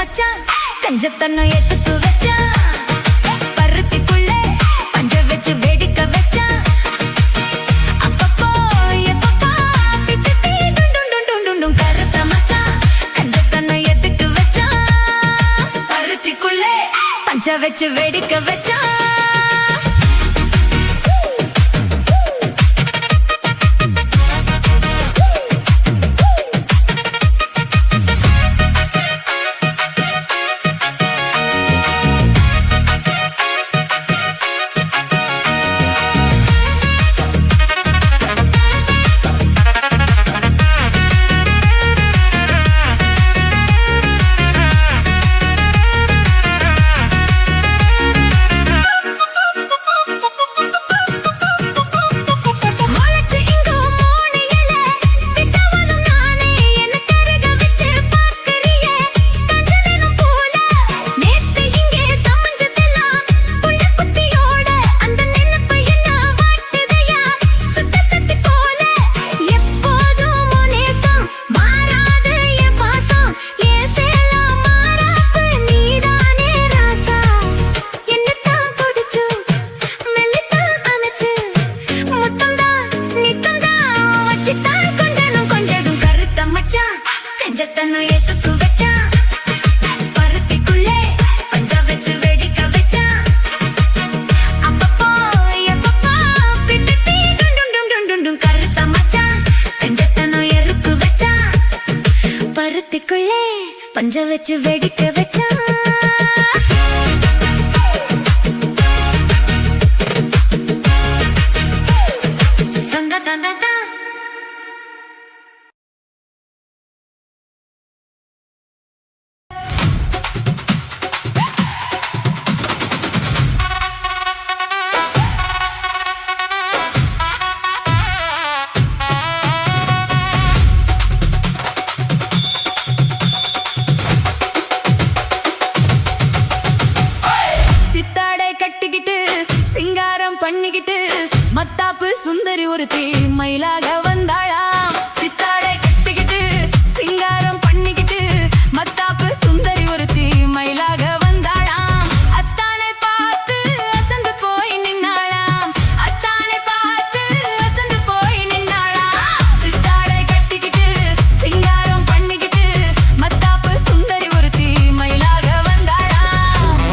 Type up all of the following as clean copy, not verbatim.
மச்சான் கஞ்சத்தன்ன ஏத்துக்கு வச்சான் பருத்திக்குள்ளே பஞ்ச வச்சு வேடிக்க வச்சான் அப்பப்போ எப்பப்பா பிப்பி டுண்டும் கருத்த மச்சான் கஞ்சத்தன்ன ஏத்துக்கு வச்சான் பருத்திக்குள்ளே பஞ்ச வச்சு வேடிக்க வச்சான் கஞ்சத்தன்ன ஏத்துக்கு வச்சான் பருத்திக்குள்ளே பஞ்ச வச்சு வேடிக்க வச்சான் அப்பப்போ எப்பப்பா பிப்பி டுண்டும் கருத்த மச்சான் கஞ்சத்தன்ன எருக்கு வச்சான் பருத்திக்குள்ளே பஞ்ச வச்சு வேடிக்க வச்சான் சிங்காரம் பண்ணிக்கிட்டு மத்தாப்பு சுந்தரி ஒருத்தி மயிலாக வந்தாளாம் சித்தாடை கட்டிக்கிட்டு சிங்காரம் பண்ணிக்கிட்டு மத்தாப்பு சுந்தரி ஒருத்தி மயிலாக வந்தாளாம் அத்தானை பார்த்து அசந்து போய் நின்னாளாம் அத்தானை பார்த்து அசந்து போய் நின்னாளாம் சித்தாடை கட்டிக்கிட்டு சிங்காரம் பண்ணிக்கிட்டு மத்தாப்பு சுந்தரி ஒருத்தி மயிலாக வந்தாளாம்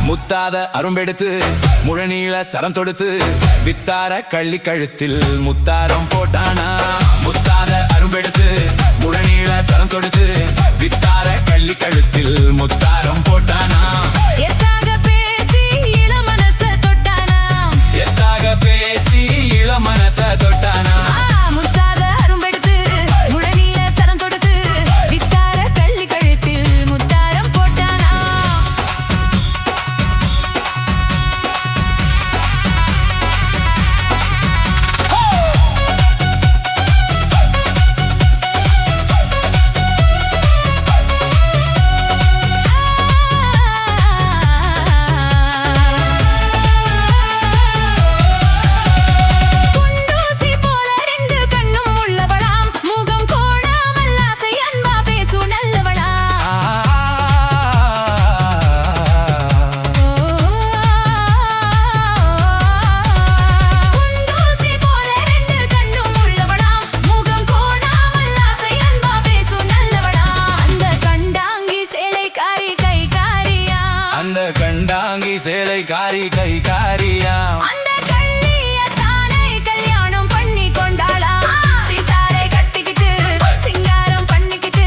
முத்தாத அரும்பெடுத்து முழநீள சரம் தொடுத்து வித்தார கள்ளி கழுத்தில் முத்தாரம் போட்டானா முத்தாத அரும்பெடுத்து முழநீள சரம் தொடுத்து வித்தார கள்ளி கழுத்தில் முத்தாரம் போட்டானா எத்தாக பேசி இள மனச தொட்டானா எத்தாக பேசி இள மனச தொட்டானா முத்தாத அரும்பெடுத்து முழநீள சரம் தொடுத்து வித்தார கள்ளி கழுத்தில் முத்தாரம் போட்டானா கண்டாங்கி சேலை காரி கை காரியா அந்த கள்ளியத்தானை கல்யாணம் பண்ணி கொண்டாளா சித்தாரை கட்டிக்கிட்டு சிங்காரம் பண்ணிக்கிட்டு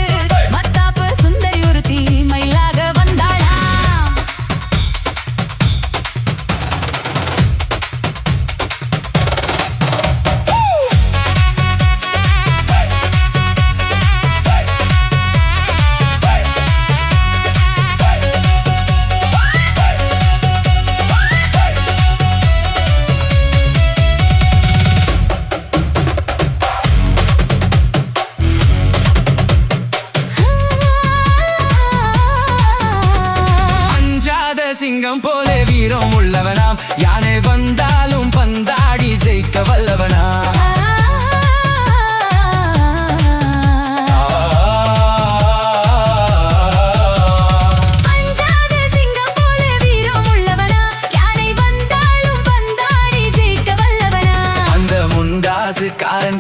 மத்தாப்பு சுந்தரி ஒருத்தி மயிலாக வந்தாளா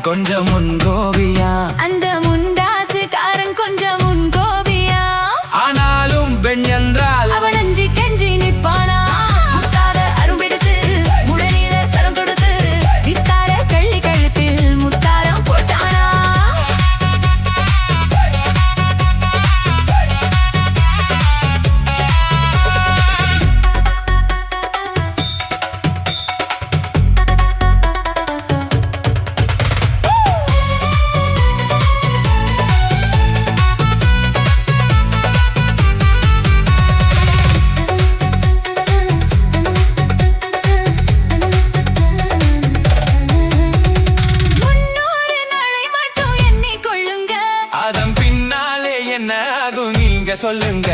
கொஞ்சம் முன்கோபியா, அந்த முண்டாசுக்காரன் கொஞ்சம் முன்கோபியா. ஆனாலும் பெண் என்றால் அவன் அஞ்சி கெஞ்சி நிற்பானா. முத்தாத அரும்பெடுத்து முடலில சரம் தொடுத்து வித்தார கள்ளி கழுத்தில் முத்தாரம் போட்டானா. அதன் பின்னாலே என்ன ஆகும் நீங்க சொல்லுங்க.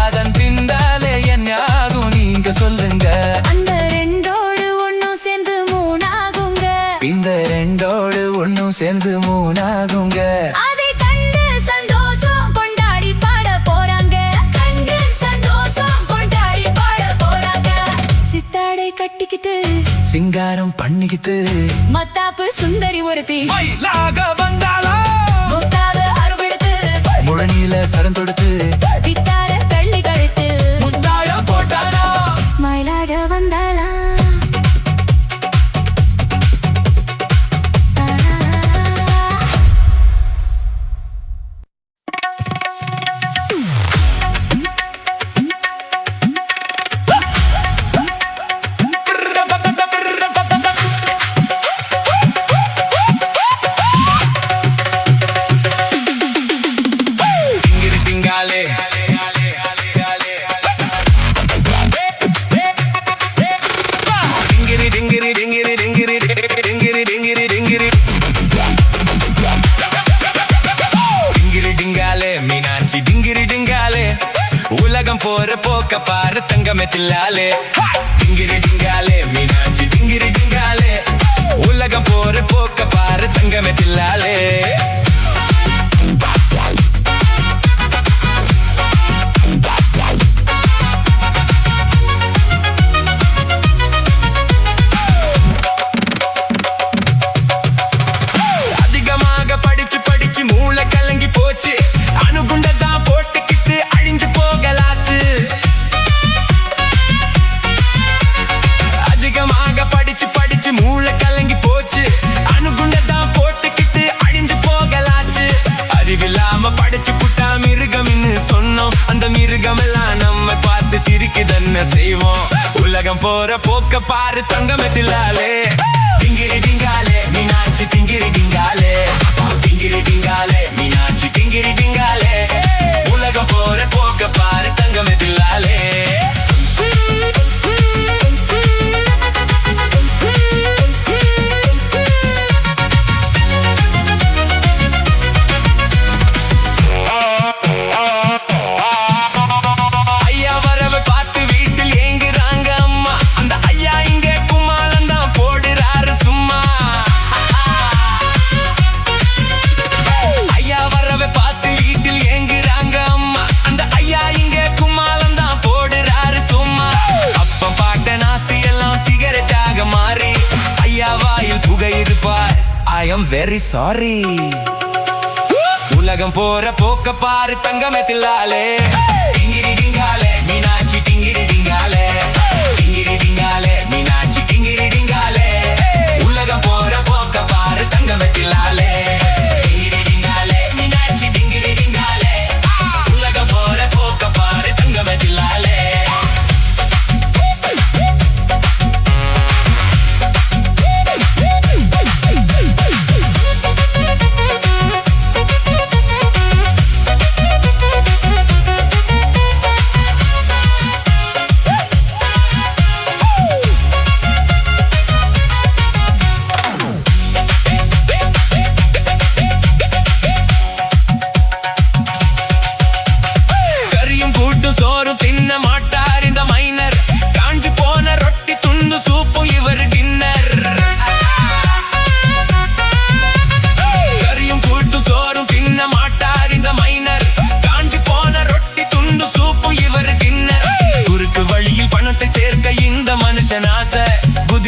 அதன் பின்னாலே என்ன ஆகும் நீங்க சொல்லுங்க. அந்த ரெண்டோடு ஒன்னும் சேர்ந்து மூணாகுங்க. இந்த ரெண்டோடு ஒன்னும் சேர்ந்து மூணாகுங்க. அதை கண்டு சந்தோஷம் கொண்டாடி பாட போறாங்க. கண்டு சந்தோஷம் கொண்டாடி பாட போறாங்க. சித்தாடை கட்டிக்கிட்டு சிங்காரம் பண்ணிக்கிட்டு மத்தாப்பு சுந்தரி ஒருத்தி மயிலாக வந்தாளா. முத்தாத அருவெடுத்து முழனியில சரம் தொடுத்து வித்தார கள்ளி கழுத்தில் முத்தாயம் போட்டானா. மயிலாக வந்தாளா. உலகம் போற போக்க பாரு தங்கமே தில்லாலே. டிங்கிரி டிங்காலே மீனாட்சி டிங்கிரி டிங்காலே. உலகம் போற போக்க பாரு தங்கமே தில்லாலே. அதிகமாக படிச்சு படிச்சு மூளை கலங்கி போச்சு. அணுகுண்டதான் போட்டுக்கிட்டு அழிஞ்சு போகலாச்சு. அதிகமாக படிச்சு படிச்சு மூளை கலங்கி போச்சு. அணுகுண்டதான் போட்டுக்கிட்டு அழிஞ்சு போகலாச்சு. அறிவில்லாம படிச்சு புட்டா மிருகம்னு சொன்னோம். அந்த மிருகம் எல்லாம் நம்ம பார்த்து சிரிக்குதன்ன செய்வோம். உலகம் போற போக்க பாரு தங்கமே தில்லாலே. டிங்கிரி டிங்காலே மீனாட்சி டிங்கிரி டிங்காலே. டிங்கிரி டிங்காலே மீனாட்சி டிங்கிரி டிங்காலே. உலகம் போற போக்க பாரு தங்கமே தில்லாலே. ஐயா வரவ பார்த்து வீட்டில் ஏங்குறாங்க அம்மா. அந்த ஐயா இங்கே கும்மாளந்தான் போடுறாரு சும்மா. ஐயா வரவ பார்த்து வீட்டில் ஏங்குறாங்க அம்மா. அந்த ஐயா இங்கே கும்மாளந்தான் போடுறாரு சும்மா. அப்ப பாட்ட நாஸ்தி எல்லாம் சிகரெட்டாக மாறி ஐயா வாயில் புகை இருப்பார். I am very sorry. உலகம் போற போக்க பாரு தங்கமே தில்லாலே. டிங்கிரி டிங்காலே மீனாட்சி டிங்கிரி டிங்காலே. டிங்கிரி டிங்காலே மீனாட்சி டிங்கிரி டிங்காலே. உலகம் போற போக்க பாரு தங்கமே தில்லாலே. டிங்கிரி டிங்காலே மீனாட்சி டிங்கிரி டிங்காலே. உலகம் போற போக்க பாரு தங்கமே தில்லாலே.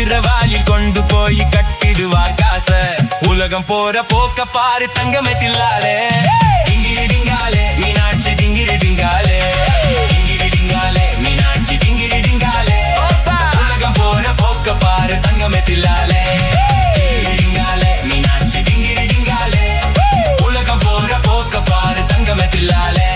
குதிரவாயில் கொண்டு போய் கட்டிடுவார் காச உலகம் போற போக்க பாரு தங்கமே தில்லாலே டிங்கிரி டிங்காலே மீனாட்சி டிங்கிரி டிங்காலே டிங்கிரி டிங்காலே மீனாட்சி டிங்கிரி டிங்காலே உலகம் போற போக்க பாரு தங்கமே தில்லாலே டிங்கிரி டிங்காலே மீனாட்சி டிங்கிரி டிங்காலே உலகம் போற போக்க பாரு தங்கமே தில்லாலே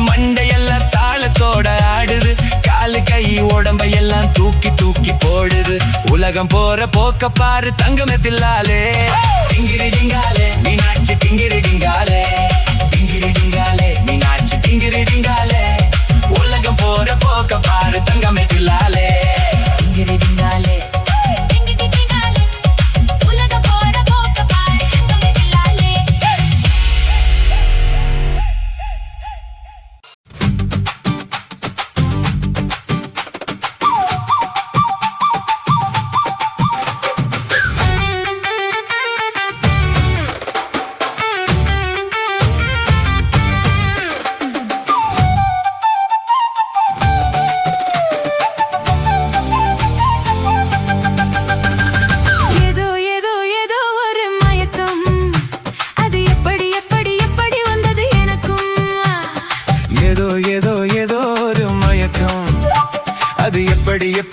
மண்டையெல்லாம் தாளத்தோட ஆடுது காலு கை உடம்பையெல்லாம் தூக்கி தூக்கி போடுது உலகம் போற போக்க பாரு தங்கமே தில்லாலே டிங்கிரி டிங்காலே மீனாட்சி டிங்கிரி டிங்காலே டிங்கிரி டிங்காலே மீனாட்சி டிங்கிரி டிங்காலே உலகம் போற போக்க பாரு தங்கமே தில்லாலே டிங்கிரி டிங்காலே டிங்கிரி டிங்காலே உலகம் போற போக்க பாரு தங்கமே தில்லாலே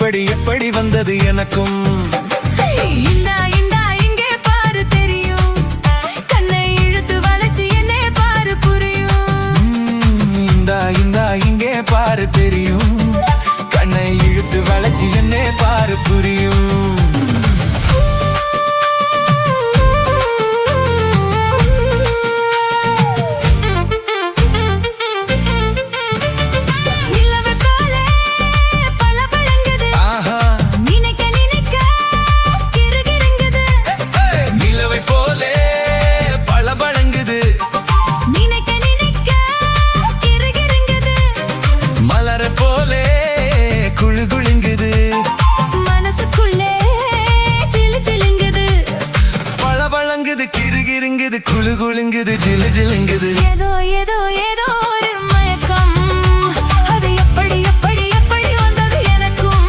எப்படி எப்படி வந்தது எனக்கும் இந்தா இந்தா இங்கே பாரு தெரியும் கண்ணை இழுத்து வளைச்சு என்னே பாரு புரியும் இந்தா இந்தா இங்கே பாரு தெரியும் கண்ணை இழுத்து வளைச்சு என்னே பாரு புரியும் குளு குலுங்குது ஜிலு ஜிலுங்குது ஏதோ ஏதோ ஏதோ ஒரு மயக்கம் அது எப்படி எப்படி எப்படி வந்தது எனக்கும்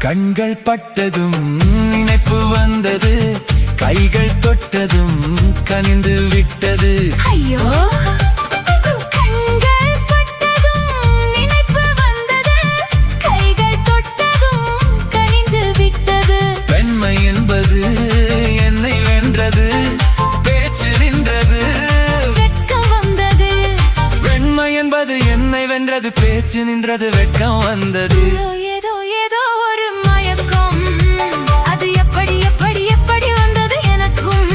கண்கள் பட்டதும் நினைப்பு வந்தது கைகள் தொட்டதும் கனிந்து விட்டது ஐயோ கண்கள் பட்டதும் நினைப்பு வந்தது கைகள் தொட்டதும் கனிந்து விட்டது பெண்மை என்பது என்னை வென்றது பேச்சு நின்றது வெட்கம் வந்தது பெண்மை என்பது என்னை வென்றது பேச்சு நின்றது வெட்கம் வந்தது ஏதோ ஏதோ ஒரு மயக்கம் அது எப்படி எப்படி எப்படி வந்தது எனக்கும்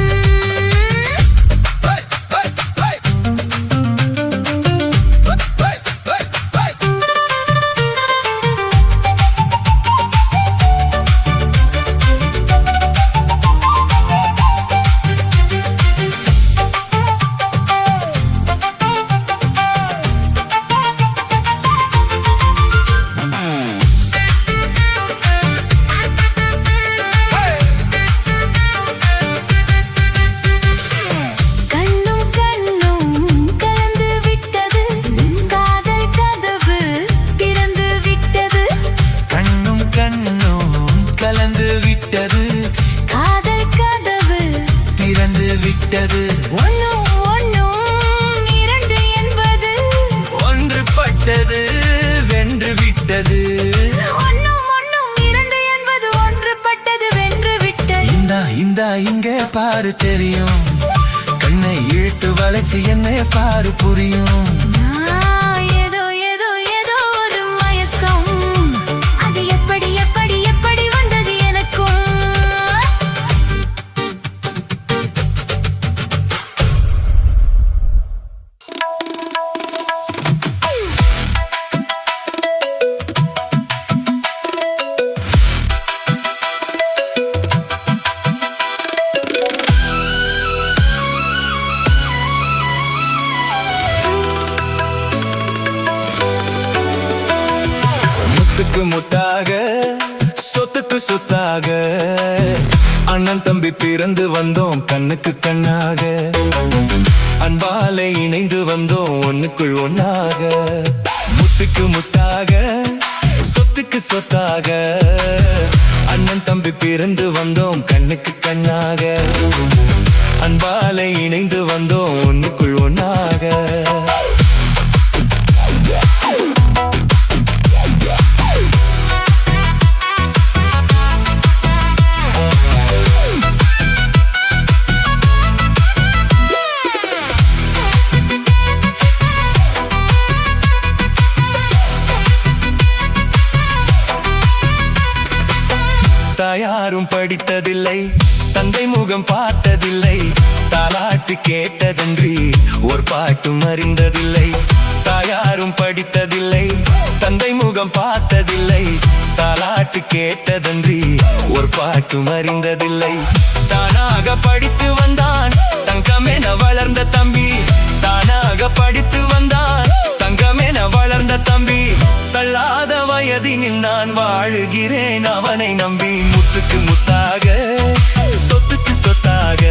பாரு தெரியும், கண்ணை இழுத்து வளைச்சு என்னை பாரு புரியும். ஏதோ ஏதோ ஏதோ ஒரு மயக்கம், அது எப்படி எப்படி எப்படி வந்தது எனக்கும். முத்துக்கு முத்தாக சொத்துக்கு சொத்தாக அண்ணன் தம்பி பிறந்து வந்தோம் கண்ணுக்கு கண்ணாக, அன்பாலே இணைந்து வந்தோம் ஒண்ணுக்குள் ஒண்ணாக. முத்துக்கு முத்தாக சொத்துக்கு சொத்தாக அண்ணன் தம்பி பிறந்து வந்தோம் கண்ணுக்கு கண்ணாக, அன்பாலே இணைந்து வந்தோம் ஒண்ணுக்குள் ஒண்ணாக. தாயாரும் படித்ததில்லை, தந்தை முகம் பார்த்ததில்லை, தாலாட்டு கேட்டதன்றி ஒரு பாட்டும் அறிந்ததில்லை. தாயாரும் படித்ததில்லை, தந்தை முகம் பார்த்ததில்லை, தாலாட்டு கேட்டதன்றி ஒரு பாட்டும் அறிந்ததில்லை. தானாக படித்து வந்தான் தங்கமென வளர்ந்த தம்பி, தானாக படித்து வந்தான் தங்கமென வளர்ந்த தம்பி. தள்ளாத வயதினில் நான் வாழுகிறேன் அவனை நம்பி. முத்துக்கு முத்தாக சொத்துக்கு சொத்தாக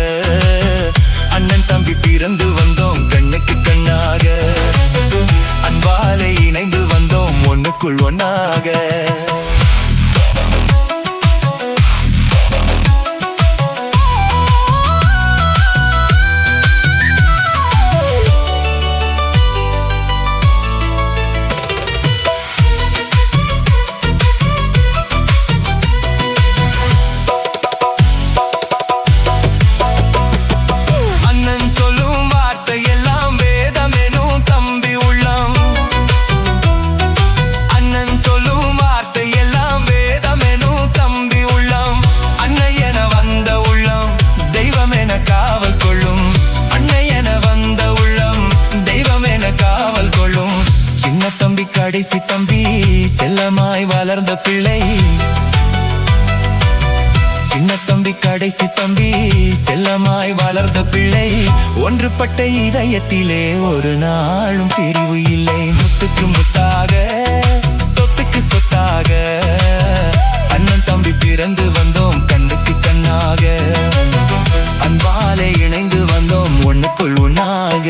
அண்ணன் தம்பி பிறந்து வந்தோம் கண்ணுக்கு கண்ணாக, அன்பாலே இணைந்து வந்தோம் ஒண்ணுக்குள் ஒண்ணாக. கடைசி தம்பி செல்லமாய் வளர்ந்த பிள்ளை, சின்ன தம்பி கடைசி தம்பி செல்லமாய் வளர்ந்த பிள்ளை. ஒன்றுபட்ட இதயத்திலே ஒரு நாளும் பிரிவு இல்லை. முத்துக்கு முத்தாக சொத்துக்கு சொத்தாக அண்ணன் தம்பி பிறந்து வந்தோம் கண்ணுக்கு கண்ணாக, அன்பாலே இணைந்து வந்தோம் ஒண்ணுக்குள் ஒண்ணாக.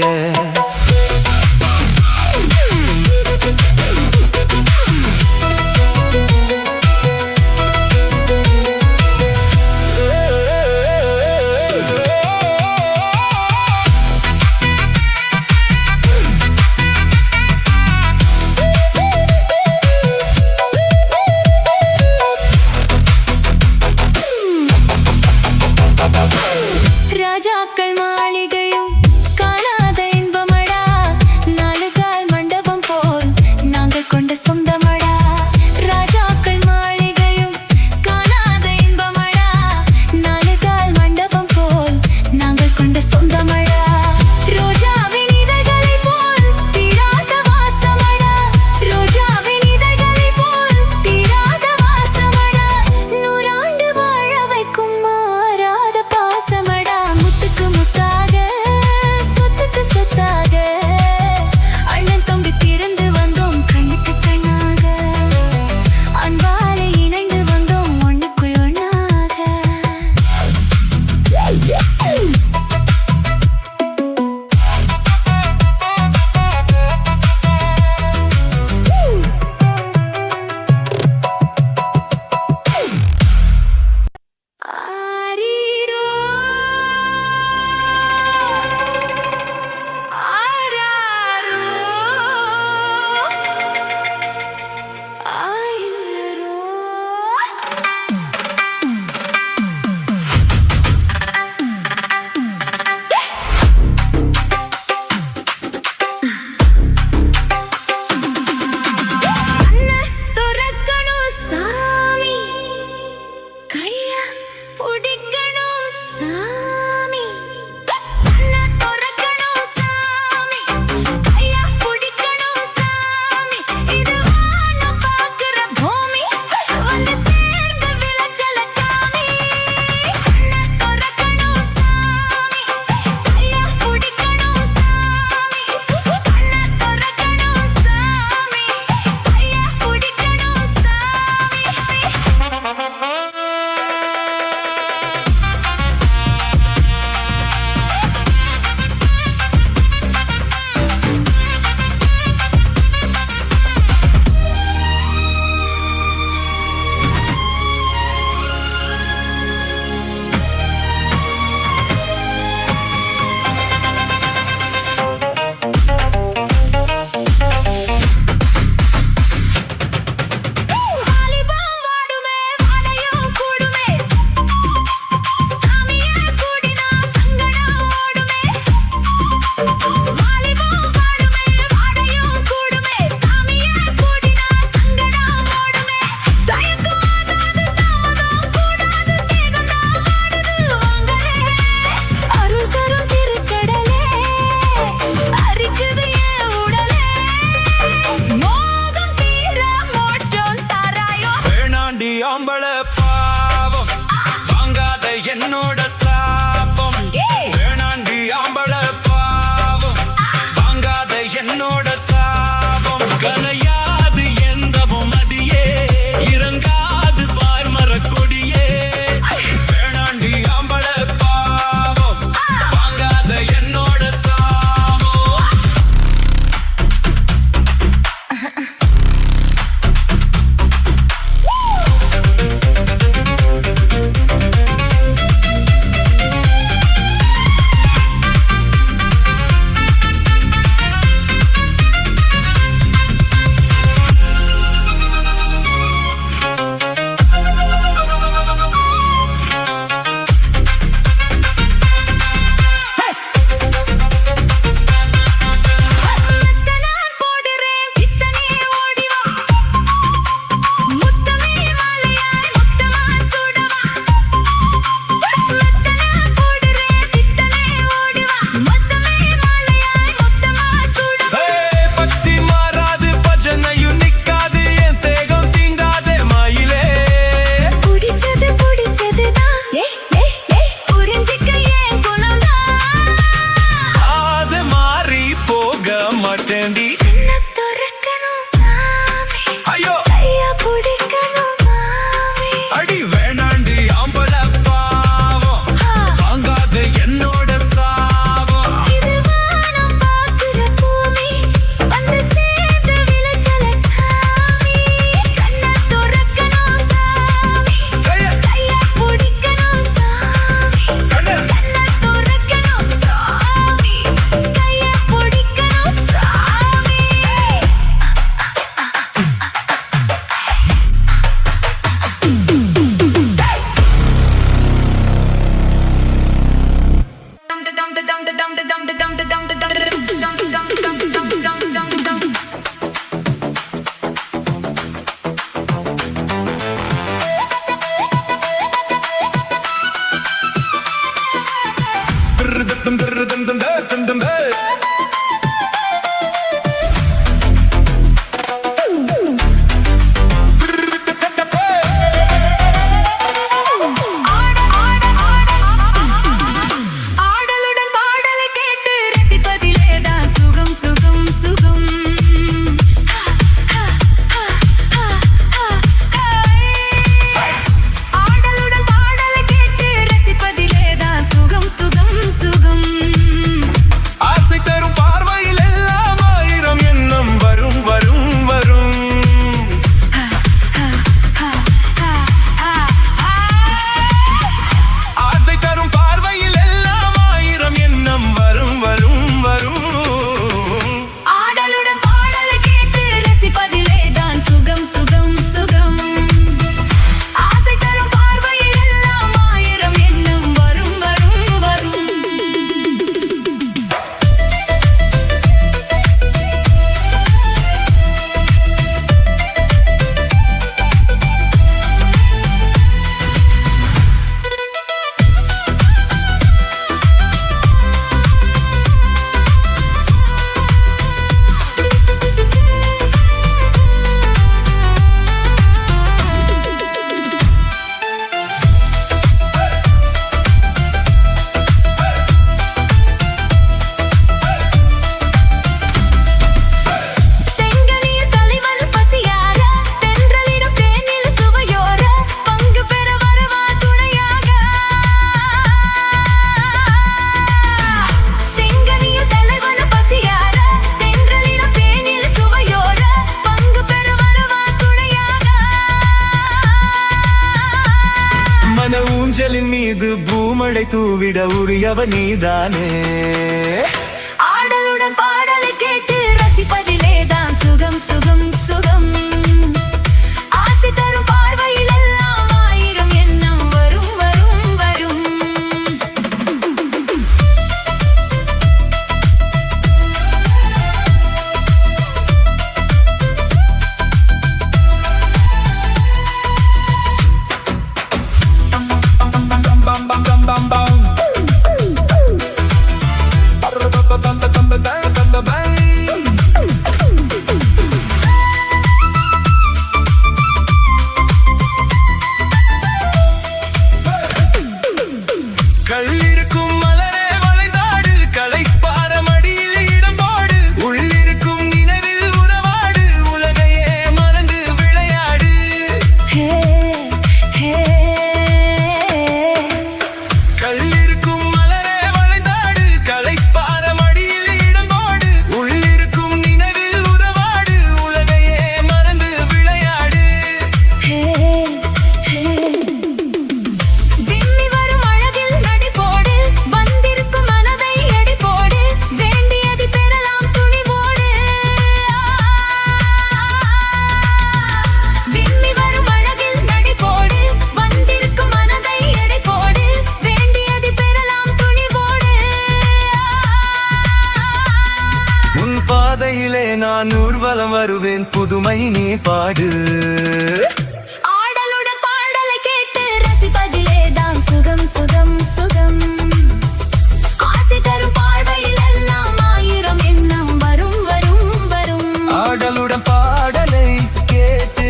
பூமழை தூவிட உரியவ நீதானே. ஆடலுடன் பாடலை கேட்டு ரசிப்பதிலே தான் சுகம் சுகம் சுகம். ஆசை தரும் பார்வையில் எல்லாம் ஆயிரம் எண்ணம் வரும் வரும் வரும். கல்லிருக்கும் மலரே வளைந்தாடு, களைப்பார மடியில் இடம் போடு, உள்ளிருக்கும் நினைவில் உறவாடு, உலகையே மறந்து விளையாடு. ஹே ஹே. கல்லிருக்கும் மலரே வளைந்தாடு, களைப்பார மடியில் இடம் போடு, உள்ளிருக்கும் நினைவில் உறவாடு, உலகையே மறந்து விளையாடு. ஹே ஹே. விம்மி வரும் அழகில் நடி போடு, வந்திருக்கும் மனதை எடை போடு, வேண்டியதை பெறலாம் துணிவோடு. விம்மி வரும் அழகில் நடி போடு, வந்திருக்கும் மனதை எடை போடு, வேண்டியதை பெறலாம் துணிவோடு. உன் பாதையிலே நான் ஊர்வலம் வருவேன், புதுமை நீ பாடு. ஆடலுடன் பாடலை கேட்டு ரசிப்பதிலே தான் சுகம் சுகம் சுகம். ஆசை தரும் பார்வையில் எல்லாம் ஆயிரம் எண்ணம் வரும் வரும் வரும். ஆடலுடன் பாடலை கேட்டு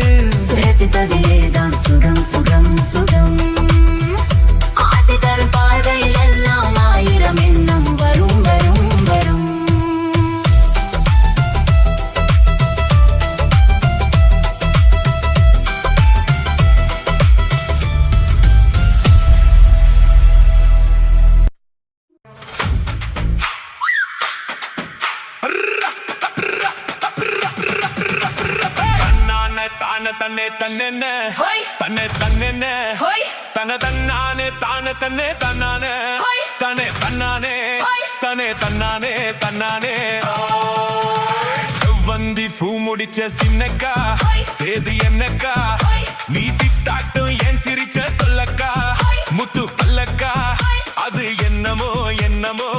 ரசிப்பதிலே தான் சுகம் சுகம் சுகம். ஆசை தரும் பார்வையில் எல்லாம் ஆயிரம் எண்ணம் வரும் வரும் வரும். தன்னானே தானே தன்னே தன்னென்ன ஹோய். தன்னே தன்னென்ன ஹோய். தன தன்னானே தானே தன்னே தன்னானே ஹோய். தனே தன்னானே ஹோய். தனே தன்னானே தன்னானே. செவ்வந்தி பூ முடிச்ச சின்னக்கா, ஹோய். சேது என்னக்கா, ஹோய். நீ சித்தாட்டும் என் சிரிச்ச சொல்லக்கா, ஹோய். முத்து பல்லக்கா, ஹோய். அது என்னமோ என்னமோ.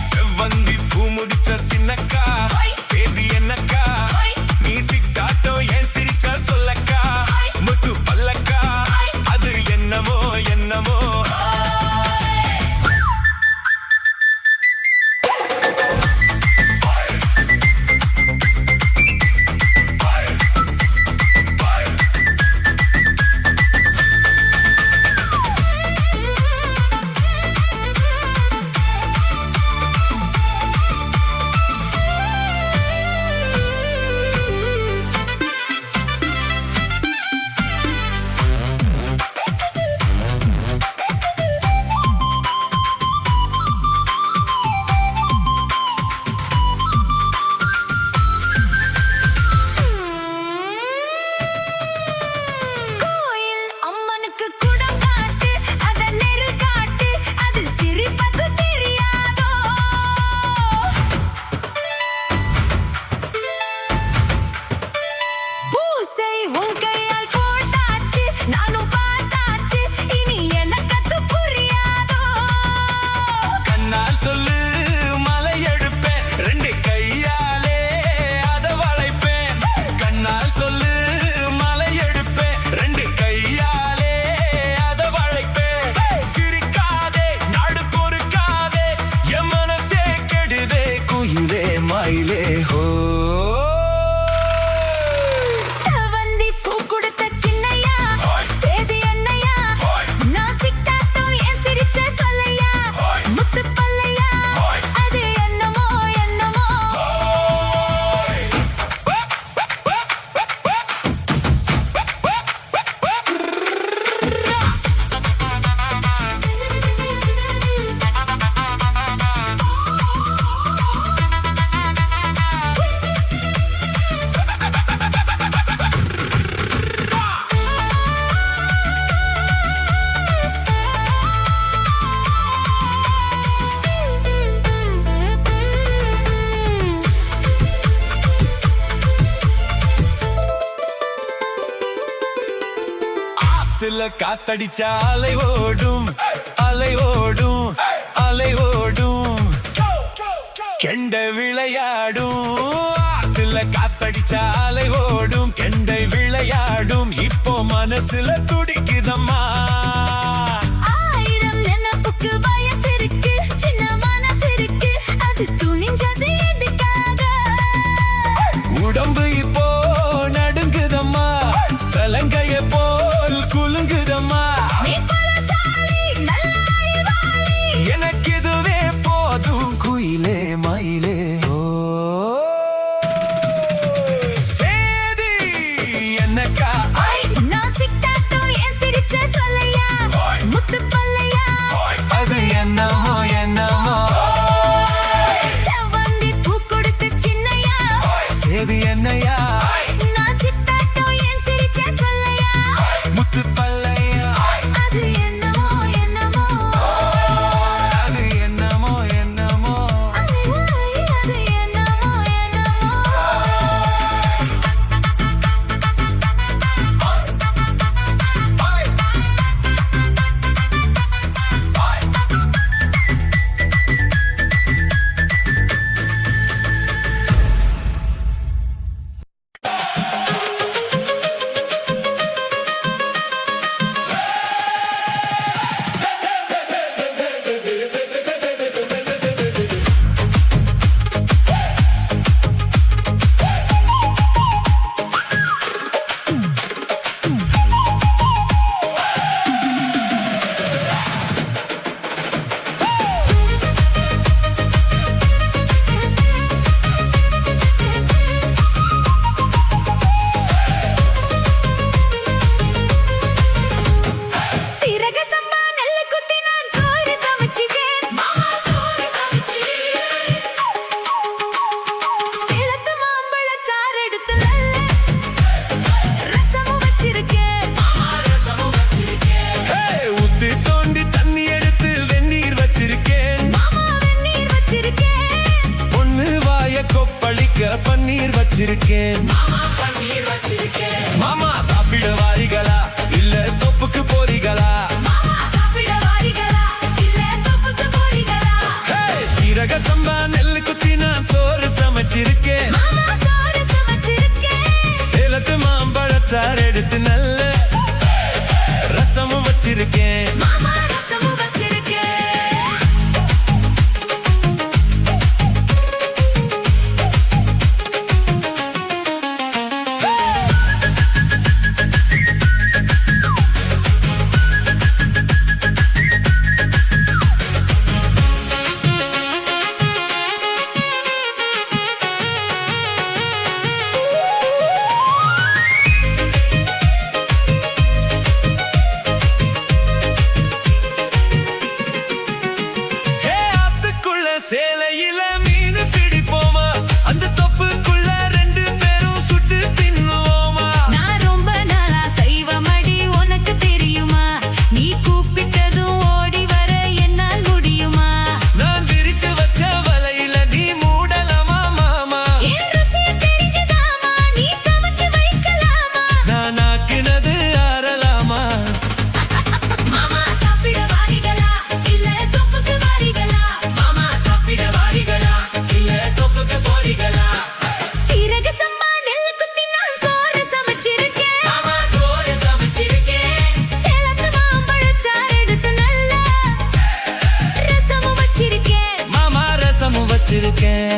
செவ்வந்தி பூ முடிச்ச சின்னக்கா, ஹோய். சேது என்னக்கா, ஹோய். நீ சித்தாட்டும் என் சிரிச்ச சொல்லக்கா, ஹோய். முத்து பல்லக்கா, ஹோய். அது என்னமோ என்னமோ. ஆத்துல காத்தடிச்சா அலை ஓடும் அலை ஓடும் அலை ஓடும் கெண்டை விளையாடும் ஆத்துல காத்தடிச்சா அலை ஓடும் கெண்டை விளையாடும் இப்போ மனசுல துடிக்குதம்மா ஆயிரம் நினைப்புக்கு வயசு இருக்கு சின்ன மனசு இருக்கு அது துணிஞ்சது எதுக்காக உடம்பு இப்போ நடுங்குதம்மா சலங்கைய போல் குலுங்குதம்மா நீ பலசாலி நல்ல அறிவாளி எனக்கு இதுவே போதும் குயிலே மயிலே ஓ சேதி என்னக்கா நான் சிட்டாட்டோ என் சிரிச்ச சொல்லையா முத்து பல்லையா அது என்னமோ என்னமோ செவ்வந்தி பூ கொடுத்த சின்னையா சேதி என்னையா நான் சிட்டாட்டோ என் சிரிச்ச சொல்லையா முத்து பல்லையா அது என்னமோ என்னமோ அது என்னமோ என்னமோ அது என்னமோ என்னமோ சீரக சம்பா நெல்லு குத்தி நான் சோறு சமைச்சிருக்கேன் மாமா சோறு சமைச்சிருக்கேன் சேலத்து மாம்பழ சாறு எடுத்து நல்ல ரசமும் வச்சிருக்கேன் மாமா ரசமும் வச்சிருக்கேன் ஹே உத்து தோண்டி தண்ணி எடுத்து வெந்நீர் வச்சிருக்கேன் மாமா வெந்நீர் வச்சிருக்கேன் பொண்ணு வாய கொப்பளிக்க பன்னீர் வச்சிருக்கேன் மாமா பன்னீர் வச்சிருக்கேன் மாமா சாப்பிட வாரிகளா இல்ல தொப்புக்கு போறீங்களா மாமா சாப்பிட வாரிகளா இல்ல தொப்புக்கு போறீங்களா ஹே சீரக சம்பா நெல்லு குத்தி நான் சோறு சமைச்சிருக்கேன் மாமா சோறு சமைச்சிருக்கேன் சேலத்து மாம்பழச்சாறு எடுத்து நல்ல ரசமும் வச்சிருக்கேன் மாமா ரசமும் வச்சிருக்கேன் ஹே ஆத்துக்குள்ள சேலையில மீன் பிடிப்போமா அந்த தொப்புக்குள்ள ரெண்டு பேரும் சுட்டு தின்னுவோமா நான் ரொம்ப நாளா செய்வமடி உனக்கு தெரியுமா நீ கூப்பிட்டதும் ஓடி வர என்னால் முடியுமா நான் விரிச்சு வச்ச வலையில நீ மூடலாமா மாமா என் ருசிய தெரிஞ்சுதாமா நீ சமைச்சு வைக்கலாமா நான் ஆக்கினது ஆறலாமா மாமா சாப்பிட வாரிகளா இல்ல தொப்புக்கு வாரிகளா மாமா சாப்பிட வாரிகளா இல்ல தொப்புக்கு போரிகளா சீரக சம்பா நெல்லு குத்தி நான் சோறு சமைச்சிருக்கேன் மாமா சோறு சமைச்சிருக்கேன் சேலத்து மாம்பழச்சாறு எடுத்து நல்ல ரசமும் வச்சிருக்கேன் மாமா ரசமும் வச்சிருக்கேன்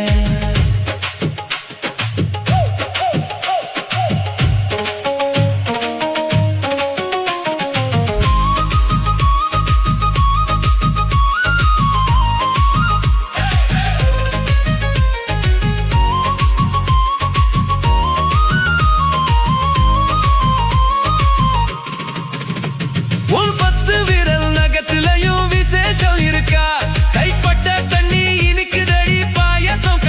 உன் 10 விரல் நகத்திலையும் விசேஷம் இருக்கா கைப்பட்ட தண்ணி இனிக்குதடி பாயசம்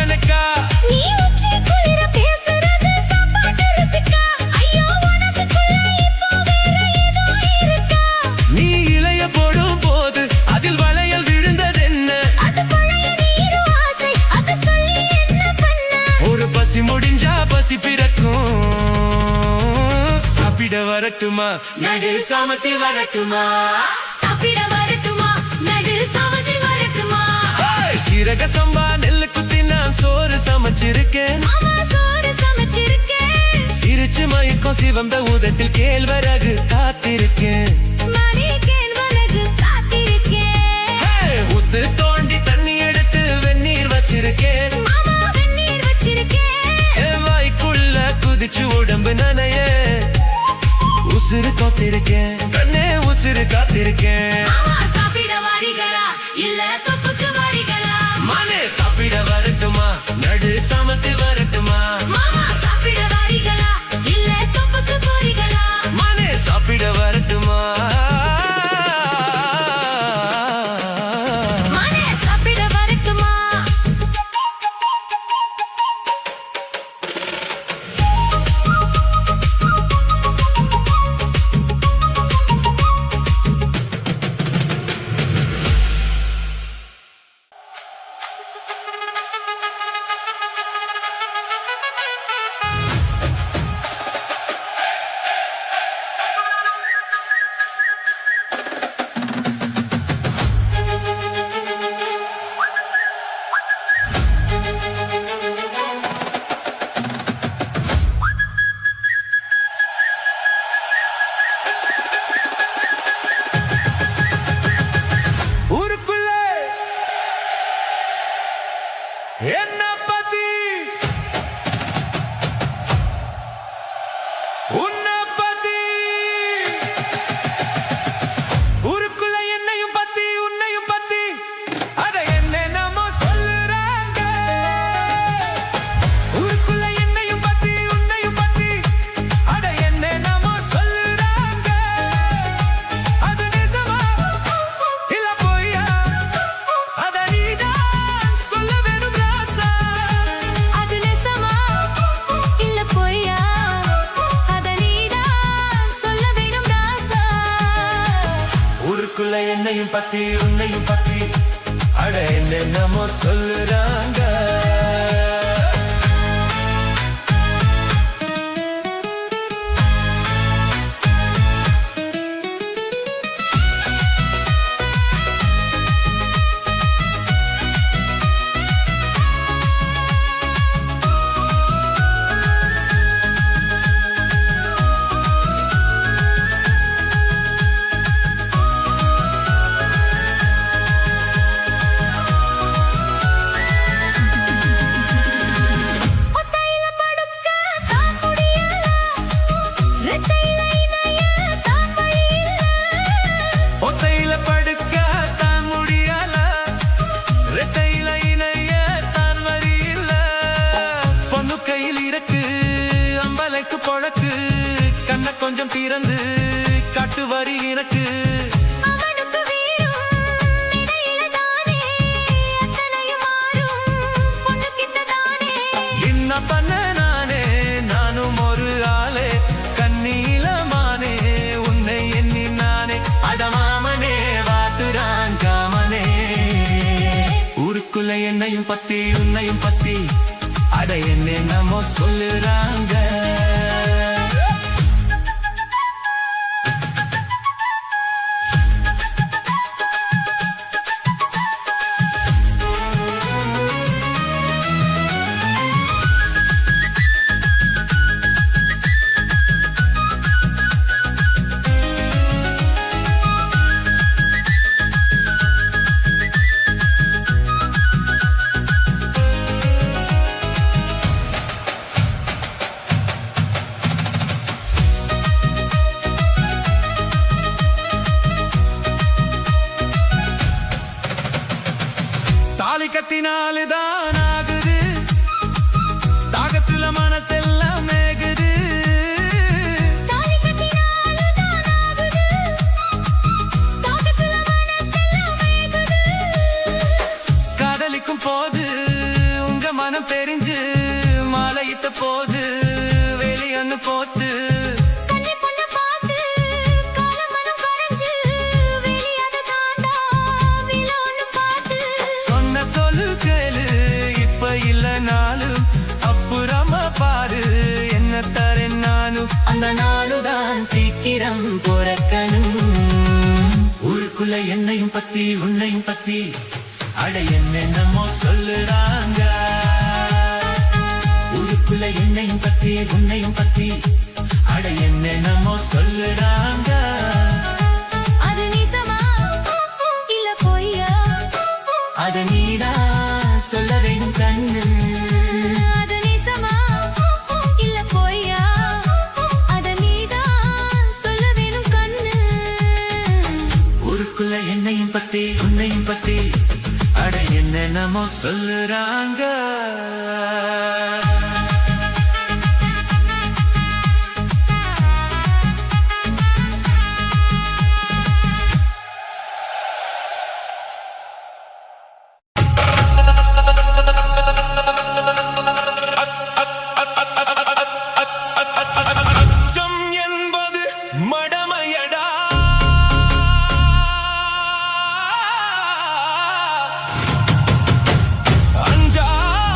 சாப்பிட வரட்டுமா நடு சாமத்தில் வரட்டுமா சாப்பிட வரட்டுமா நடு சாமத்தில் வரட்டுமா சீரக சம்பா நெல்லு குத்தி நான் சோறு சமைச்சிருக்கேன் மாமா சோறு சமைச்சிருக்கேன் சிரிச்சு மயக்கம் சிவந்த ஊதத்தில் கேழ்வரகு காத்திருக்கேன் மணி கேழ்வரகு காத்திருக்கேன் ஊத்து தோண்டி தண்ணி எடுத்து வெந்நீர் வச்சிருக்கேன் மாமா வெந்நீர் வச்சிருக்கேன் வாய்க்குள்ள குதிச்சு உடம்பு நனைய உசுறு காத்திருக்கேன் கண்ணே உசுறு காத்திருக்கேன் மாமா சாப்பிட வாரிகளா இல்ல தொப்புக்கு வாரிகளா மனே சாப்பிட வரட்டுமா நடு சாமத்து வரட்டுமா மாமா சாப்பிட வாரிகளா இல்ல தொப்புக்கு போரிகளா மனே சாப்பிட வரட்டுமா மனே சாப்பிட வரட்டுமா ஊருக்குள்ளே என்ன பத்தி உன்னை பத்தி ஊருக்குள்ள என்னையும் பத்தி உன்னையும் பத்தி அத என்னென்னமோ சொல்லுறாங்க ஊருக்குள்ள என்னையும் பத்தி உன்னையும் பத்தி அத என்னென்னமோ சொல்லுறாங்க அது நிஜமா இல்ல பொய்யா அத நீதான் சொல்ல வேணும் ராசா அது நிஜமா இல்ல பொய்யா அத நீதான் சொல்ல வேணும் ராசா ஊருக்குள்ள என்னையும் பத்தி உன்னையும் பத்தி அட என்னென்னமோ சொல்லுறாங்க ஒத்தையில படுக்க தான் முடியல ரெட்டையில இணைய தான் வழி இல்ல ஒத்தையில படுக்க தான் முடியல ரெட்டையில இணைய தான் வரி இல்ல பொண்ணு கையில் இருக்கு அம்பலைக்கு பொழக்கு கண்ண கொஞ்சம் திறந்து காட்டு வரி எனக்கு அவனுக்கு வீரும் இடையில தானே அத்தனையும் மாறும் பொண்ணுகிட்ட தானே என்ன பண்ண நானே நானும் ஒரு ஆளே கண்ணீல மானே உன்னை எண்ணி நானே அடமாமனே வாத்துறான் காமனே ஊருக்குள்ள என்னையும் பத்தி உன்னையும் பத்தி அட என்னென்னமோ சொல்லுறாங்க தாலி கத்தினாலுதான் ஆகுது தாகத்துல மனசெல்லாம் மேகுது தாலி கட்டினால தான் ஆகுது தாகத்துல மனசெல்லாம் வேகுது காதலிக்கும் போது உங்க மனம் தெரிஞ்சு மாலையிட்ட போது வெளியொன்னு போத்து கண்ணி பொண்ண பார்த்து கால மனம் கரைஞ்சு வெளியாத தாண்டா விலோன்னு பார்த்து சொன்ன சொல்லு கேளு இப்ப இல்ல நாளும் அப்புறமா பாரு என்ன தரேன் நானும் அந்த நாளுதான் சீக்கிரம் பிறக்கணும். ஊருக்குள்ள என்னையும் பத்தி உன்னையும் பத்தி அட என்னென்னமோ சொல்லுறாங்க. ஊருக்குள்ள என்னையும் பத்தி உன்னையும் பத்தி அட என்னென்னமோ சொல்லுறாங்க. அது நிஜமா இல்ல பொய்யா? அத நீதான் சொல்ல வேணும் கண்ணு. அது நிஜமா இல்ல பொய்யா? அத நீதான் சொல்ல வேணும் கண்ணு. ஊருக்குள்ள என்னையும் பத்தி உன்னையும் பத்தி அட என்னென்னமோ சொல்லுறாங்க. அச்சம் என்பது மடமையடா. அஞ்சாதே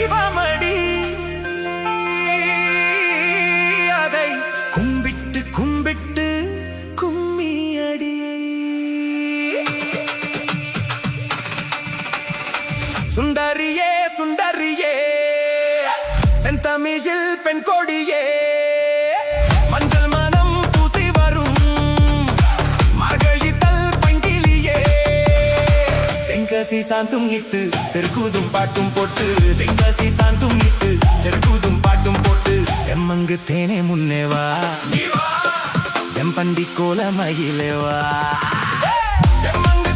தெய்வமடி அதை கும்பிட்டு கும்பிட்டு கும்மியடி சுந்தரியே சுந்தரியே செந்தமிழில் பெண் கொடியே மஞ்சள் மனம் பூசி வரும் மார்கழித்தல் பங்கிலியே தெங்கசி சாந்தும் இட்டு தெருக்கூதும் பாட்டும் போட்டு தெங்கசி சாந்தும் இட்டு தெருக்கூதும் பாட்டும் போட்டு தெம்மங்கு தேனே முன்னே வா தெம்பண்டி கோல மயிலே வா தெம்மங்கு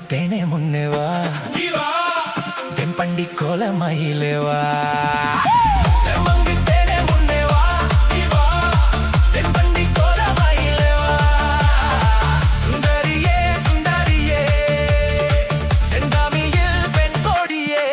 தேனே முன்னே வா தெம்பண்டி கோல மயிலே வா தெம்மங்கு தேனே முன்னே வா தெம்பண்டி கோல மயிலே வா சுந்தரியே சுந்தரியே செந்தாமியில் பெண் கொடியே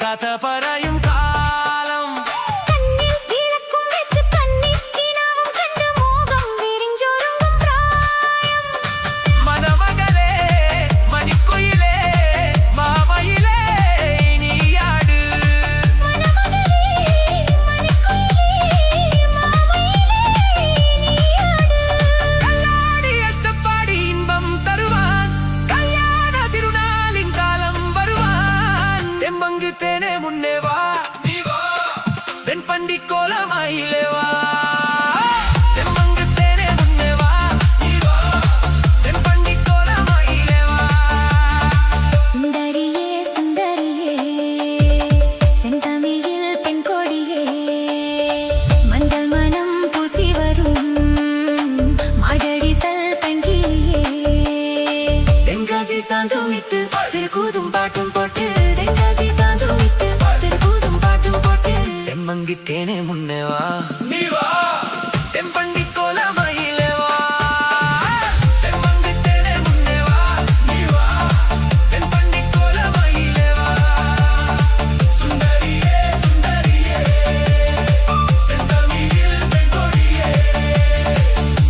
കഥ പറയും കാലം കണ്ണിൽ വിളക്കും വെച്ച് കണ്ണിൽ കിനാവും കണ്ട് മോഹം വിരിഞ്ചൊരുങ്ങും പ്രായം മനമകളെ മണിക്കുയിലേ മാമയിലേ നീയാട് മനമകളേ മണിക്കുയിലേ മാമയിലേ നീയാട് കല്ലാടി അഷ്ടപ്പാടി ഇன்பം തരുവാൻ കല്യാണ തിരുനാളിൻ കാലം വരുവാൻ തെമ്മങ്ക് തേനേ മുന്നേ വാ தென்பண்டி கோல மயிலே வா தெம்மங்கு தேனே முன்னே வா தென்பண்டி கோல மயிலே வா சுந்தரியே சுந்தரியே செந்தமிழில் பெண் கொடியே மஞ்சள் மனம் பூசி வரும் மாடடித்தல் பங்கிலியே தென்காசி சாந்தும் இட்டு திருக்கூதும் பாட்டும் போட்டு தென்காசி சாந்தும் இட்டு திருக்கூதும் பாட்டும் போட்டு தெம்மங்கு தேனே முன்னே வா தெம்பண்டி கோல மயிலே வா தெம்மங்கு தேனே முன்னே வா தென்பண்டி கோல மயிலே வா சுந்தரியே சுந்தரியே செந்தமிழில் பெண் கொடியே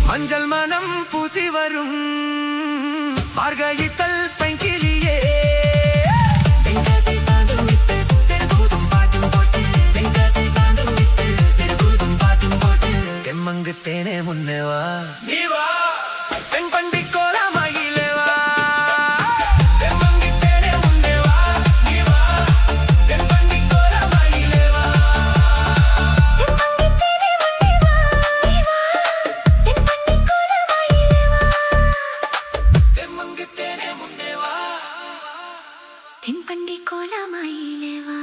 மஞ்சள் மனம் பூசி வரும் மார்கழித்தல் பங்கிலியே தென்காசி சாந்தும் இட்டு தெருக்கூதும் பாட்டும் போட்டு தென்காசி சாந்தும் இட்டு தெருக்கூதும் பாட்டும் போட்டு தெம்மங்கு தேனே முன்னே வா தென்பண்டி கோல மயிலே வா தெம்மங்கு தேனே முன்னே வா தென்பண்டி கோல மயிலே வா தெம்மங்கு தேனே முன்னே வா தென்பண்டி கோல மயிலே வா தெம்மங்கு தேனே முன்னே வா தென்பண்டி கோல மயிலே வா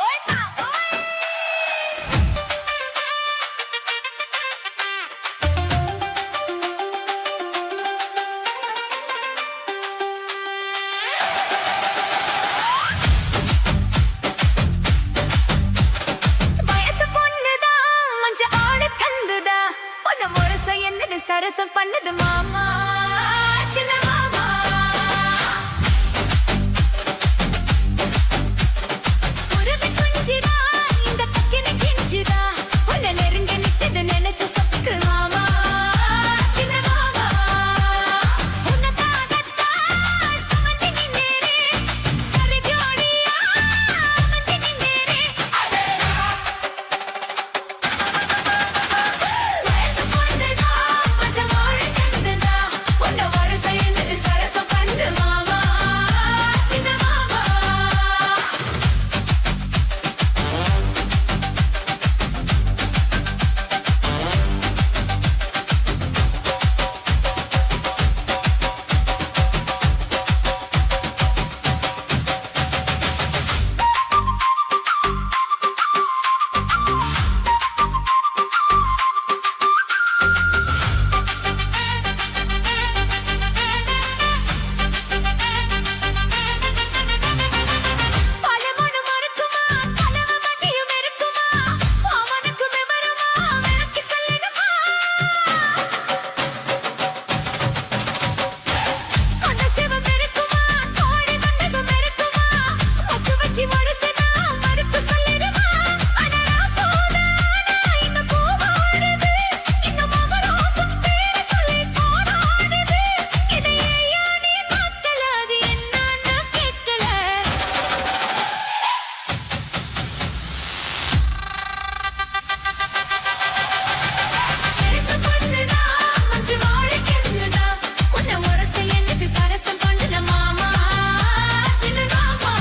ஓய்பா பண்ணுது மாமா சின்ன மாமா குருவி குஞ்சிரா இந்த கக்கினி கிஞ்சிரா உன்னை நெருங்க நிக்குது நினைச்ச சக்கு மாமா சின்ன மாமா உனக்காகத்தான் சுமந்து நின்னேரே சரி ஜோடியா அமைஞ்சு நின்னேரே வயசு பொண்ணுதா மச்சம் வாழ கண்டுதா உன்னை வரிசை என்னது சரசம் பண்ணு மாமா சின்ன மாமா பழமொழி மறுக்குமா கலவ மதியம் இருக்குமா அவனுக்கு விவரமா விளக்கி சொல்லிடுமா அந்த சிவம் இருக்குமா கோடி வந்ததும் இருக்குமா ஒத்து வச்சு மனசுனா மறுத்து சொல்லிடுமா அடடா போதானா இந்த பூவாடுது இந்த மகரோசம் பேரு சொல்லி போராடுது இதை ஏன் நீ பார்க்கல அது என்னன்னு கேட்கல சரசம் பண்ணுதா மஞ்சு வாழ கெண்டுதா உன்னை உரசை எனக்கு சரசம் பண்ணுன மாமா சின்ன மாமா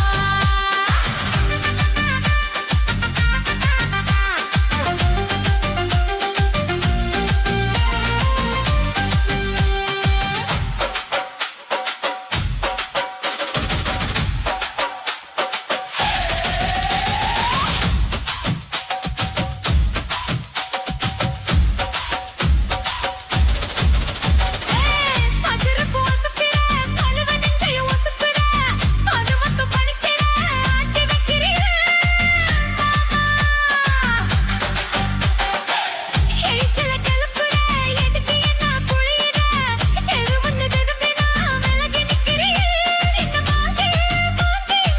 அதிரப்பு ஒசுப்பிற கழுவ நெஞ்சையும் ஒசுப்பிற அது மட்டும் பணிக்கிற ஆட்டி வைக்கிறீர எரிச்சல கிளப்புற எதுக்கு என்ன புளியிற எது வந்து திரும்பினா விலகி நிக்கிறீர் இந்த மாங்கி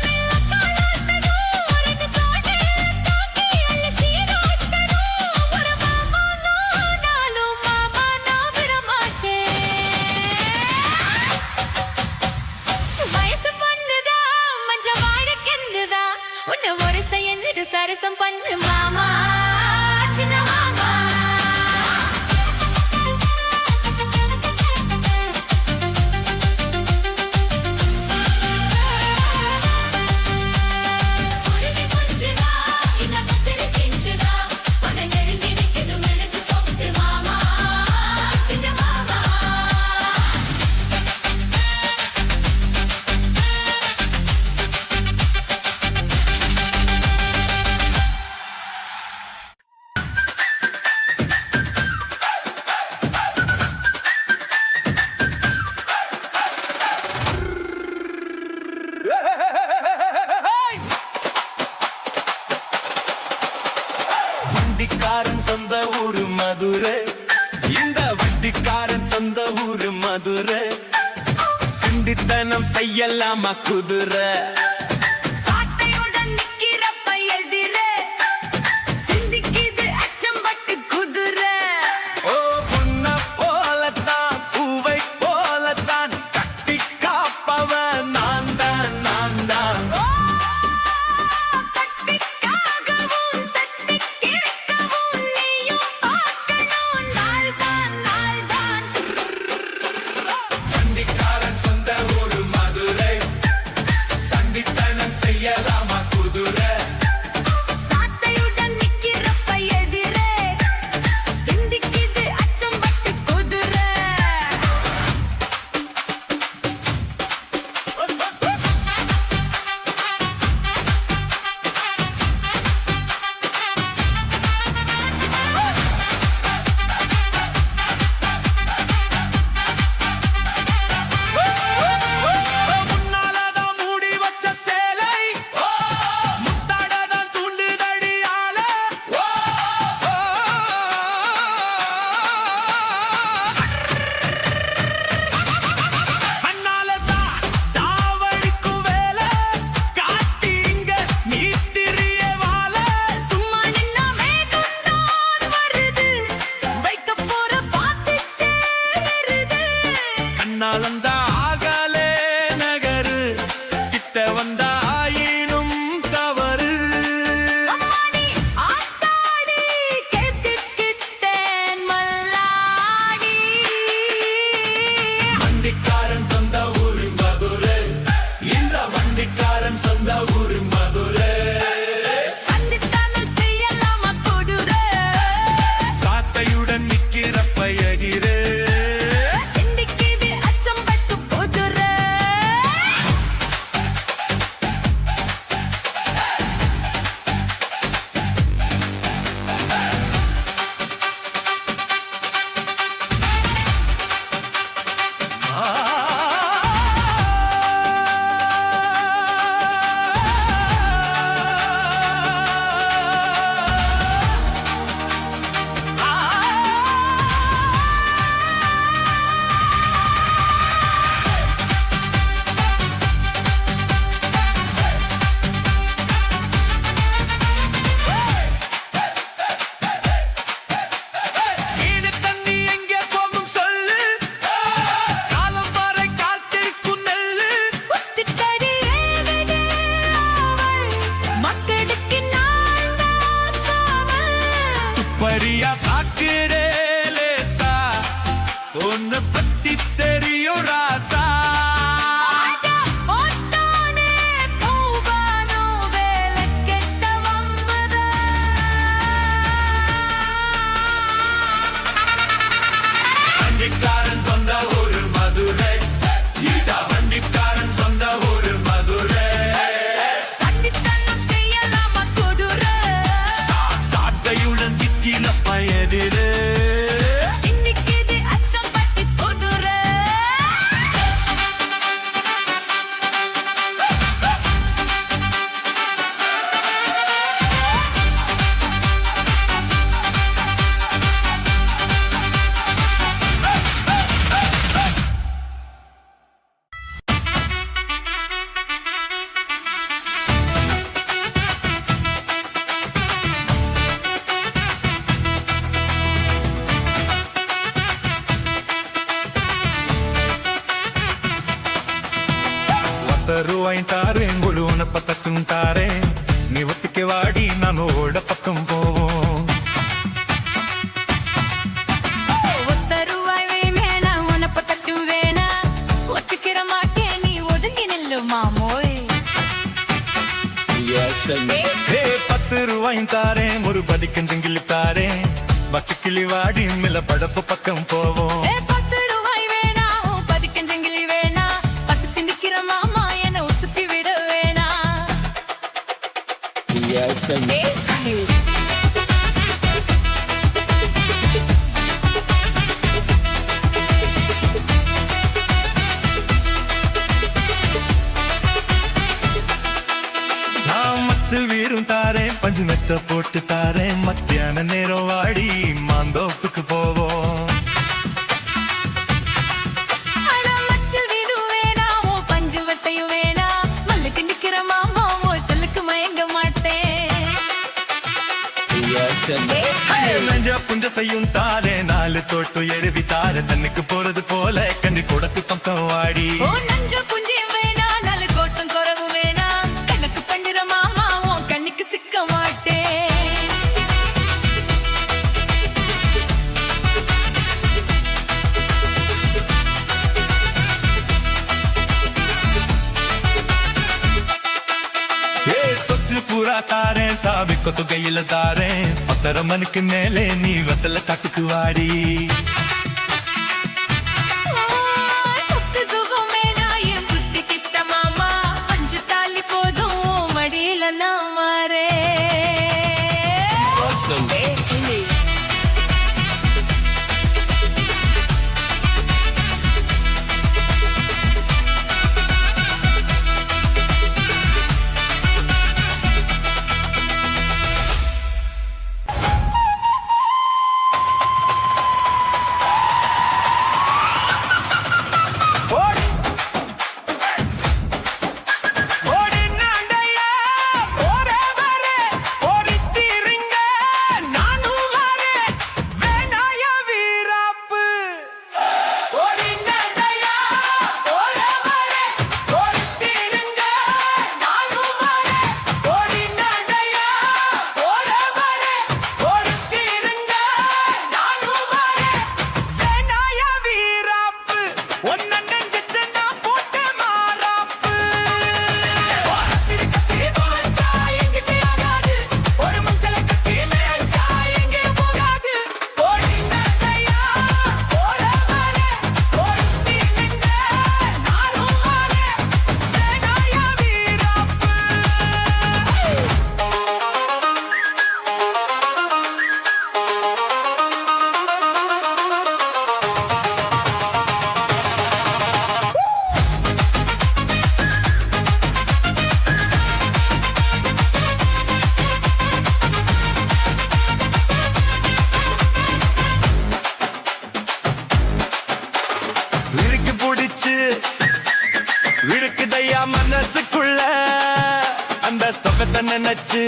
மெல்ல காலாட்டணும் ரெண்டு தோடு தாக்கி அள்ளி சீராட்டணும் ஒரு மாமா நானும் மாமா நான் விட மாட்டேன் வயசு பண்ணுதா மஞ்ச வாழ கெண்டுதா உன்னை ஒரு என்னது சரசம் பண்ணு மாமா சின்ன மாமா குருவி குஞ்சிரா இந்த கத்திரி கிஞ்சிரா உன்னை நெருங்கி நிக்குது நினைச்சு சொத்து மாமா சின்ன மாமா வண்டிக்காரன் சொந்த ஊரு மதுரை இந்த வண்டிக்காரன் சொந்த ஊரு மதுரை சிண்டித்தனம் செய்யலாமா குதிரை சாட்டையுடன் நிக்கிறப்ப எதிரே சிந்திக்குது அச்சம் பட்டு குதிரை ஓ பொன்ன போலத்தான் பூவை போலத்தான் கட்டி காப்பவன் நான் தான் நான் தான் தட்டிக்காகவும் தட்டி கேட்கவும் நீயும் பார்க்கணும் நாள் தான் வண்டிக்காரன் சொந்த ஊரு மதுரை சண்டி ரூபாயும் தாரேன் குழுவன பத்தக்கும் தாரேன் நீ ஒத்திக்க வாடி நான் ஓட பக்கம் போவோம் ஒத்த ரூபாய் வேணா உனப்ப தட்டு வேணா ஒத்துக்கிற மாட்டே நீ ஒதுங்கி நில்லு மாமோய் ஏ 10 ரூபாயும் தாரேன் ஒரு பதிக்கஞ்சங்கிலி தாரேன் பச்சை கிளி வாடி மில்ல படப்பு பக்கம் போவோம் 10 ரூபாய் வேணா பதிக்கஞ்சங்கிலி வேணா பசுத்தி நிக்கிற மாமா என்ன உசுப்பி விட வேணா நான் மச்சில் வீரும் தாரேன் பஞ்சு மெத்த போட்டு தாரேன் மத்தியான நேரம் வாடி மாந்தோப்புக்கு போவோம் அட மச்சல் வீடு வேணா உன் பஞ்சுவத்தையும் வேணா மல்லுக்கு நிக்கிற மாமா உன் சொல்லுக்கு மயங்க மாட்டேன் நெஞ்ச புஞ்ச செய்யும் தாரே 4 தோட்டு எருவி தார தண்ணிக்கு போறது போல கண்டி கொடுத்து பக்கம் வாடி ஓ நஞ்ச புஞ்சியும் வேணா நல்ல கோட்டம் குறவு வேணா கணக்கு பண்ணுற மாமா உன் கண்ணுக்கு சிக்க மாட்டேன் ஏ சொத்து பூரா தாரேன் சாவி கொத்து கையில தாரேன் 10 மணிக்கு மேலே நீ வத்தல காட்டுக்கு வாடி சொத்து சுகம் வேணா என் புத்தி கிட்ட மாமா பஞ்சு தாலி போதும் மடியில நான் மாறே விருக்கு பிடிச்சு விருக்குதையா மனசுக்குள்ள அந்த சொகத்தை நினைச்சு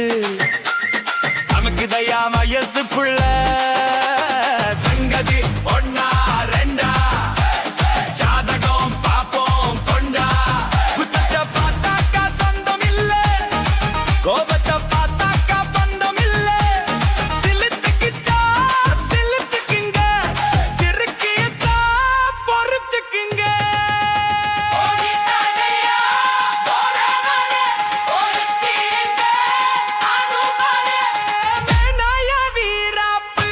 நமக்குதையா வயசுக்குள்ள சங்கதி ஒன்னா ரெண்டா ஜாதகம் பாப்போம் கொண்டா குத்தத்தை பார்த்தாக்கா சொந்தம் இல்ல கோபத்தை பார்த்தாக்கா பந்தம் இல்ல சிலுத்துக்கிட்டா சிலுத்துக்குங்க சிறுக்கியத்தா பொறுத்துக்குங்க வீராப்பு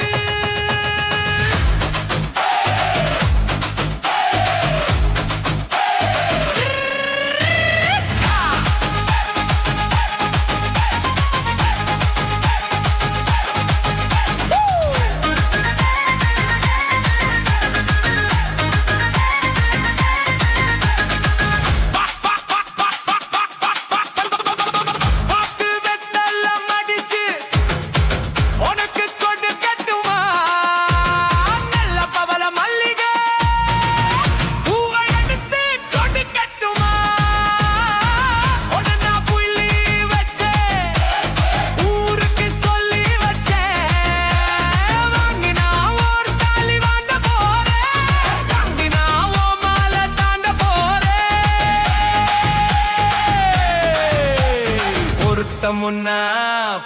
பொருத்தமுன்னா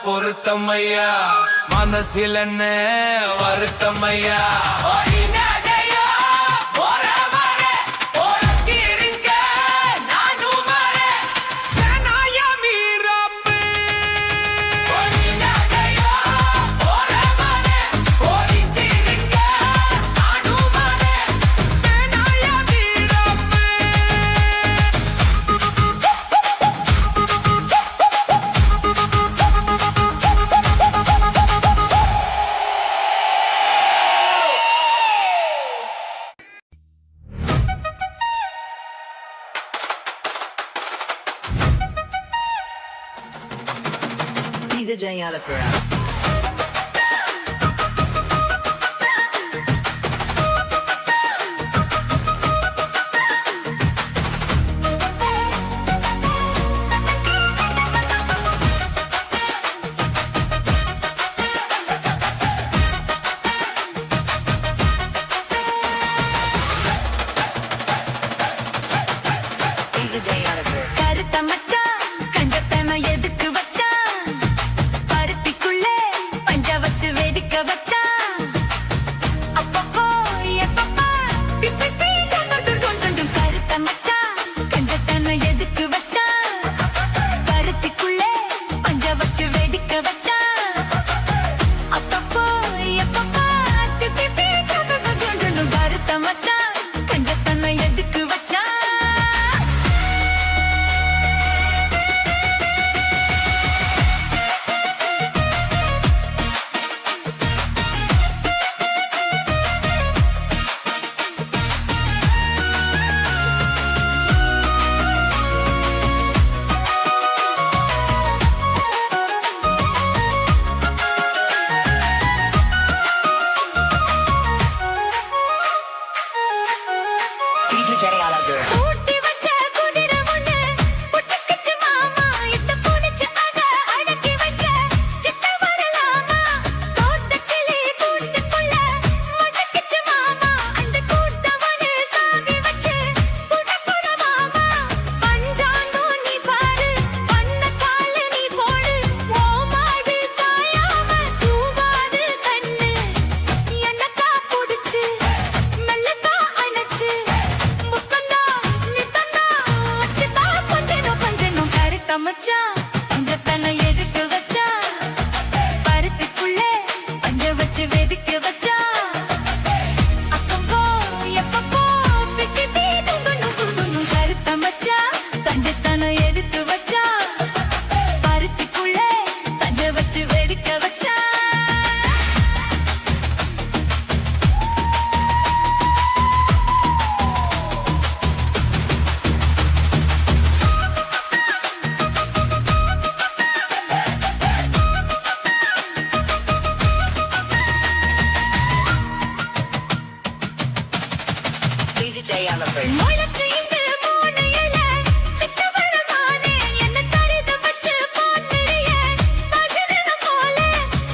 பொருத்தமையா மனசில் என்ன வருத்தமையா DJ Alapura. கருத்த மச்சான் கஞ்சத்தன எதுக்கு வச்சான் பருத்திக்குள்ளே பஞ்ச வச்சு வெடிக்க வச்சான் அப்பப்போ எப்பப்பா பிப்பி கொண்டு கருத்த மச்சான் கஞ்சத்தன எதுக்கு வச்சான் பருத்திக்குள்ளே பஞ்ச வச்சு வெடிக்க வச்சான் அப்பப்போ எப்பப்பா பிப்பி கொண்டு கருத்த மச்சான் கஞ்சத்தன எதுக்கு வச்சான் DJ Alapura. ஊட்டி வச்ச குதிரை ஒண்ணு புட்டுக்குச்சு மாமா இட்ட புடிச்சு அத அடக்கி வைக்க சித்த வரலாமா தோட்ட கிளி கூட்டுக்குள்ள முடக்குச்சு மாமா அந்த கூட்டவனு சாவி வச்சு புடப்புற மாமா பஞ்சாங்கோ நீ பாரு பண்ண கால நீ போடு ஓ மாடு சாயாம தூவாது கண்ணு என்னக்கா புடிச்சு மெல்லக்கா அணைச்சு முத்தந்தா நித்தந்தா வச்சுதா கொஞ்சனும் கருத்த மச்சான் பஞ்சத்தன எதுக்கு வச்சா பருத்திக்குள்ளே பஞ்ச வச்சு வெதுக்க வச்சா அப்பப்போ எப்பப்போ பிப்பி துணும் கருத்த மச்சான் பஞ்சத்தன எதுக்கு வச்சா பருத்திக்குள்ளே பஞ்ச வச்சு வெதுக்க வச்சா DJ Alapura. முயற்சி இங்கு மூணு இல சிட்டு வரமானே என்ன தரிது வச்சு போட்டுறிய தகுதின போல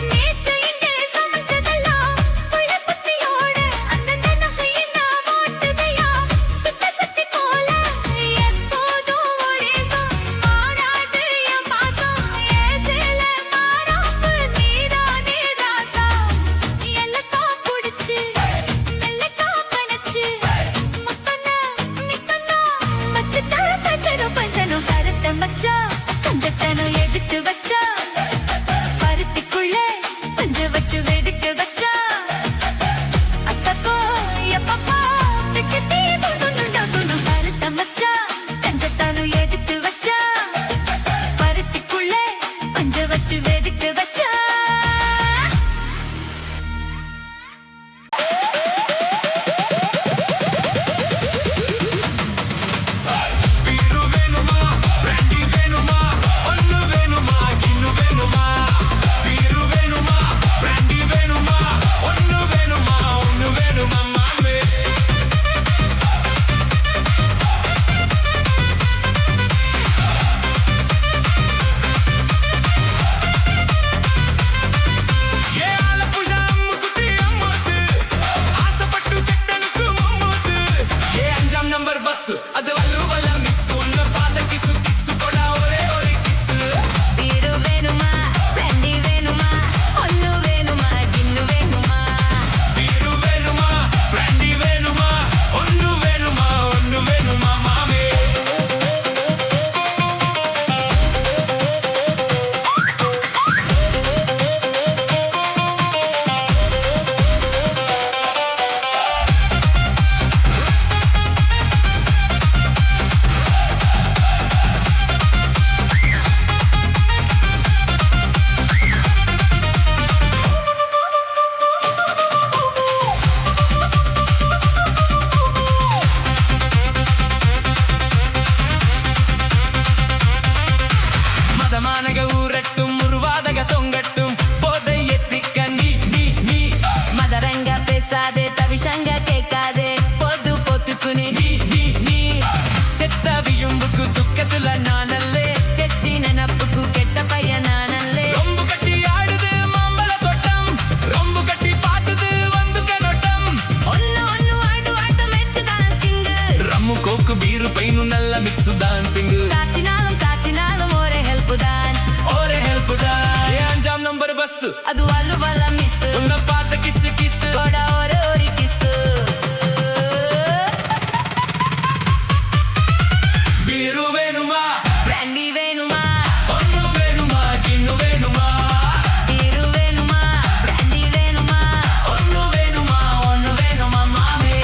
நேத்து இங்கே சமைச்சதெல்லாம் புளிப்புத்தியோட அந்த நினைவையின ஓட்டுதையா சுத்தி போல எப்போதும் ஒரே மாறாது என் பாசம் ஏசில மாறாப்பு நீதானே ராசா எல்லக்கா புடிச்சு மெல்லக்கா கணச்சு முத்தனா நித்தனா மச்சத்தா பஞ்சனும் கருத்த மச்சா கஞ்சத்தனம் எடுத்து வச்சா பருத்திக்குள்ளே பஞ்ச வச்சு வெடிக்க வச்சா அத்தப்போ எப்பப்போ பிக்கி துணும் கருத்த மச்சா கஞ்சத்தனம் எடுத்து வச்சா பருத்திக்குள்ளே பஞ்ச வச்சு வெடிக்க வச்சா பீரு வேணுமா பிராண்டி வேணுமா ரோஸ் அது வல்லு வல்ல மிஸ் உன்னை பார்த்த கிஸ் கிஸ் கொட ஒரு கிஸ் பீரு வேணுமா பிராண்டி வேணுமா ஒன்னு வேணுமா கிண்ணு வேணுமா பீரு வேணுமா பிராண்டி வேணுமா ஒன்னு வேணுமா மாமே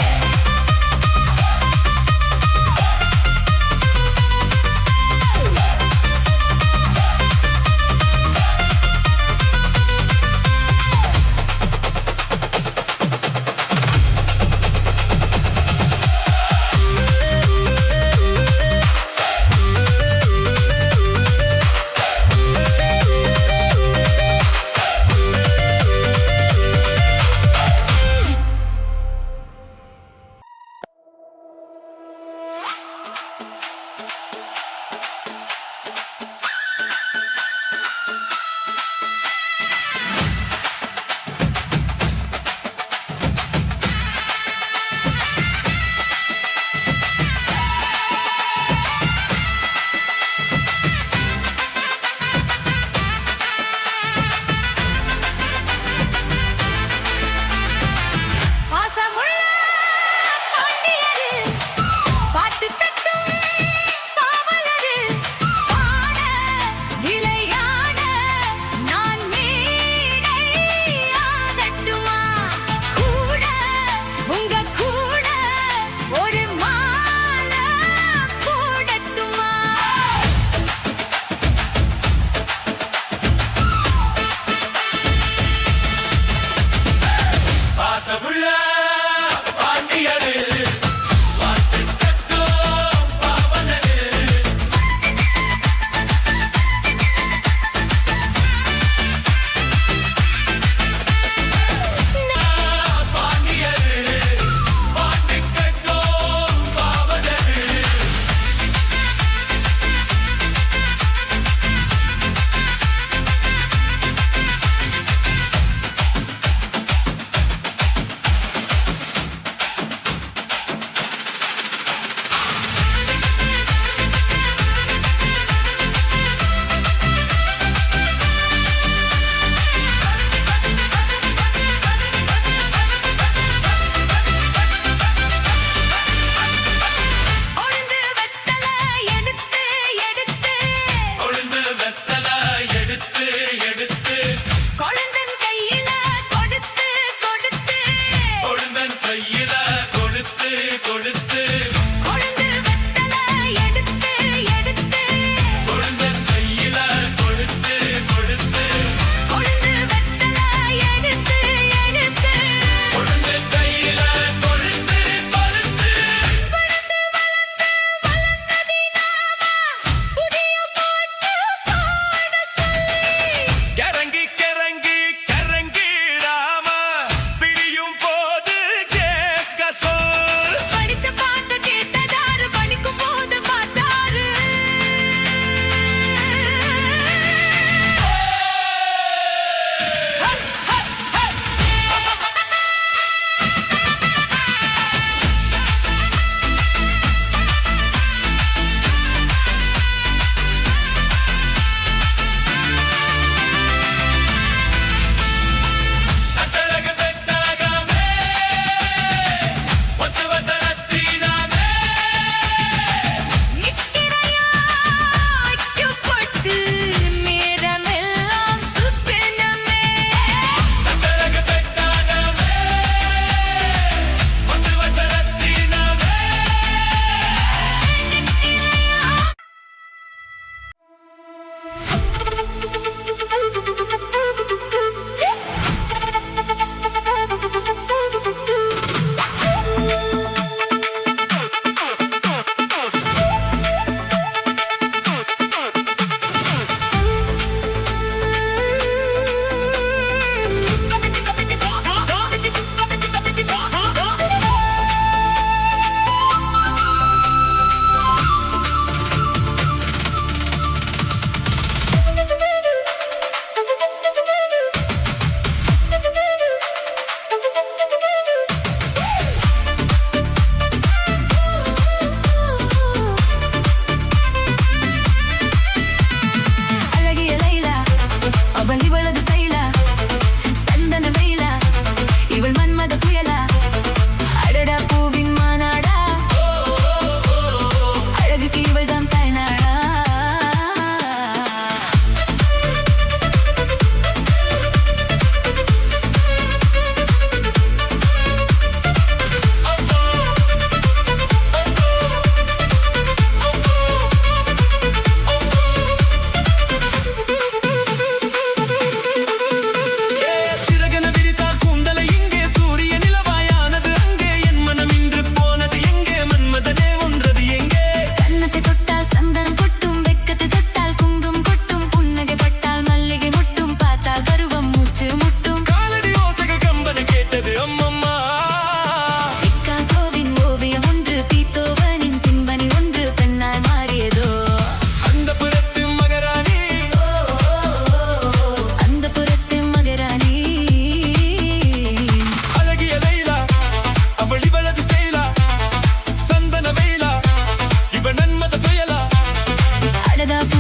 புரியாத